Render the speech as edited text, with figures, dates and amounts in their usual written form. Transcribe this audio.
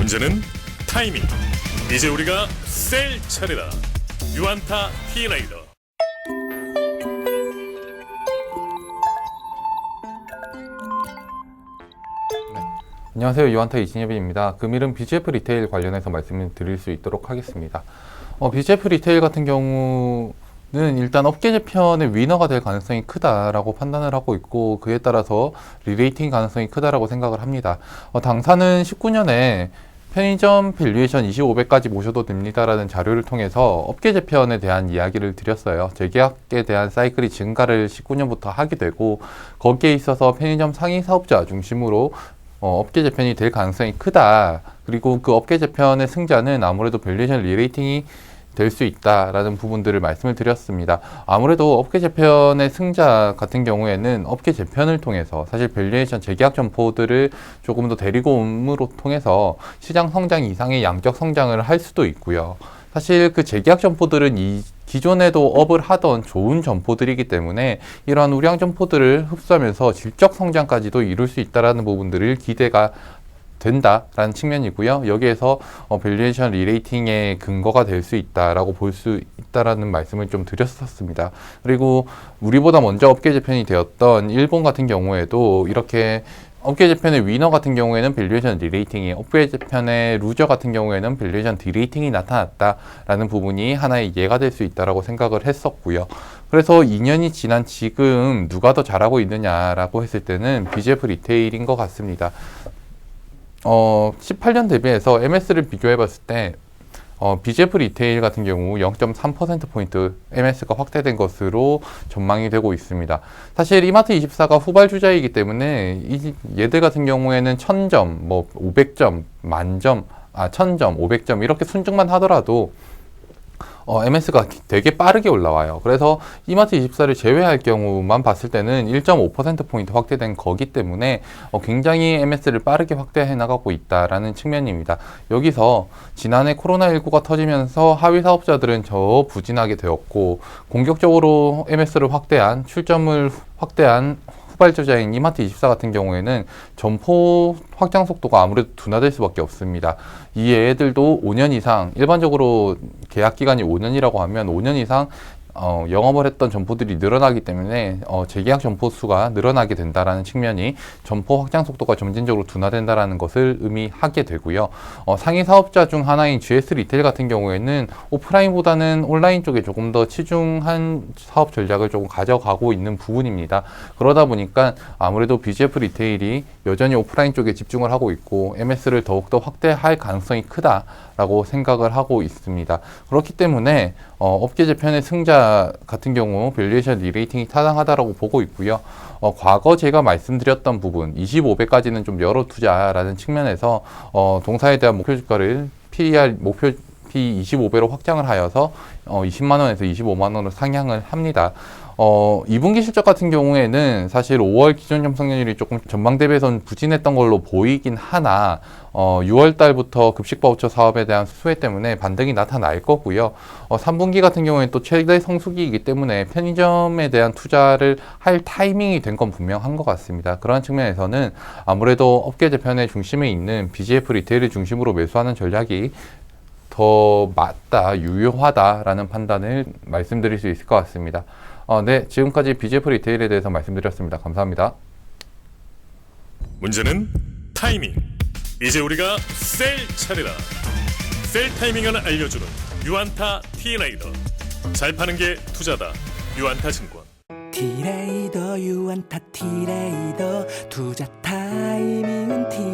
문제는 타이밍. 이제 우리가 셀 차례다. 유안타 T레이더. 안녕하세요. 유안타 이진엽입니다. 금일은 BGF 리테일 관련해서 말씀을 드릴 수 있도록 하겠습니다. BGF 리테일 같은 경우는 일단 업계 재편의 위너가 될 가능성이 크다라고 판단을 하고 있고, 그에 따라서 리레이팅 가능성이 크다라고 생각을 합니다. 당사는 19년에 편의점 밸류에이션 25배까지 모셔도 됩니다라는 자료를 통해서 업계 재편에 대한 이야기를 드렸어요. 재계약에 대한 사이클이 증가를 19년부터 하게 되고, 거기에 있어서 편의점 상위 사업자 중심으로 업계 재편이 될 가능성이 크다. 그리고 그 업계 재편의 승자는 아무래도 밸류에이션 리레이팅이 될 수 있다라는 부분들을 말씀을 드렸습니다. 아무래도 업계 재편의 승자 같은 경우에는 업계 재편을 통해서 사실 밸류에이션 재계약 점포들을 조금 더 데리고 옴으로 통해서 시장 성장 이상의 양적 성장을 할 수도 있고요. 사실 그 재계약 점포들은 기존에도 업을 하던 좋은 점포들이기 때문에 이러한 우량 점포들을 흡수하면서 질적 성장까지도 이룰 수 있다라는 부분들을 기대가 된다라는 측면이고요. 여기에서 밸류에이션 리레이팅의 근거가 될 수 있다라고 볼 수 있다라는 말씀을 좀 드렸었습니다. 그리고 우리보다 먼저 업계 재편이 되었던 일본 같은 경우에도 이렇게 업계 재편의 위너 같은 경우에는 밸류에이션 리레이팅이, 업계 재편의 루저 같은 경우에는 밸류에이션 디레이팅이 나타났다라는 부분이 하나의 예가 될 수 있다라고 생각을 했었고요. 그래서 2년이 지난 지금 누가 더 잘하고 있느냐라고 했을 때는 BGF 리테일인 것 같습니다. 18년 대비해서 MS를 비교해 봤을 때 BGF 리테일 같은 경우 0.3%포인트 MS가 확대된 것으로 전망이 되고 있습니다. 사실 이마트24가 후발주자이기 때문에 얘들 같은 경우에는 1000점, 500점, 만점, 1000점, 500점 이렇게 순증만 하더라도 MS가 되게 빠르게 올라와요. 그래서 이마트24를 제외할 경우만 봤을 때는 1.5%포인트 확대된 거기 때문에 굉장히 MS를 빠르게 확대해 나가고 있다라는 측면입니다. 여기서 지난해 코로나19가 터지면서 하위 사업자들은 저 부진하게 되었고, 공격적으로 MS를 확대한, 출점을 확대한 후발주자인 이마트24 같은 경우에는 점포 확장 속도가 아무래도 둔화될 수밖에 없습니다. 이 애들도 5년 이상, 일반적으로 계약 기간이 5년이라고 하면 5년 이상 영업을 했던 점포들이 늘어나기 때문에 재계약 점포 수가 늘어나게 된다라는 측면이 점포 확장 속도가 점진적으로 둔화된다라는 것을 의미하게 되고요. 상위 사업자 중 하나인 GS 리테일 같은 경우에는 오프라인보다는 온라인 쪽에 조금 더 치중한 사업 전략을 조금 가져가고 있는 부분입니다. 그러다 보니까 아무래도 BGF 리테일이 여전히 오프라인 쪽에 집중을 하고 있고 MS를 더욱더 확대할 가능성이 크다라고 생각을 하고 있습니다. 그렇기 때문에 업계 재편의 승자 같은 경우 밸류에이션 리레이팅이 타당하다라고 보고 있고요. 과거 제가 말씀드렸던 부분 25배까지는 좀 열어 두자라는 측면에서 동사에 대한 목표 주가를 PER 목표 P 25배로 확장을 하여서 20만 원에서 25만 원으로 상향을 합니다. 2분기 실적 같은 경우에는 사실 5월 기존 점성률이 조금 전망 대비해서는 부진했던 걸로 보이긴 하나 6월 달부터 급식 바우처 사업에 대한 수혜 때문에 반등이 나타날 거고요. 3분기 같은 경우에는 또 최대 성수기이기 때문에 편의점에 대한 투자를 할 타이밍이 된 건 분명한 것 같습니다. 그런 측면에서는 아무래도 업계 재편의 중심에 있는 BGF 리테일을 중심으로 매수하는 전략이 더 맞다, 유효하다라는 판단을 말씀드릴 수 있을 것 같습니다. 네, 지금까지 BGF 리테일에 대해서 말씀드렸습니다. 감사합니다. 문제는 타이밍. 이제 우리가 셀 차례다. 셀 타이밍을 알려주는 유안타 T레이더. 잘 파는 게 투자다. 유안타 증권. T레이더 유안타 T레이더 투자 타이밍은 T레이더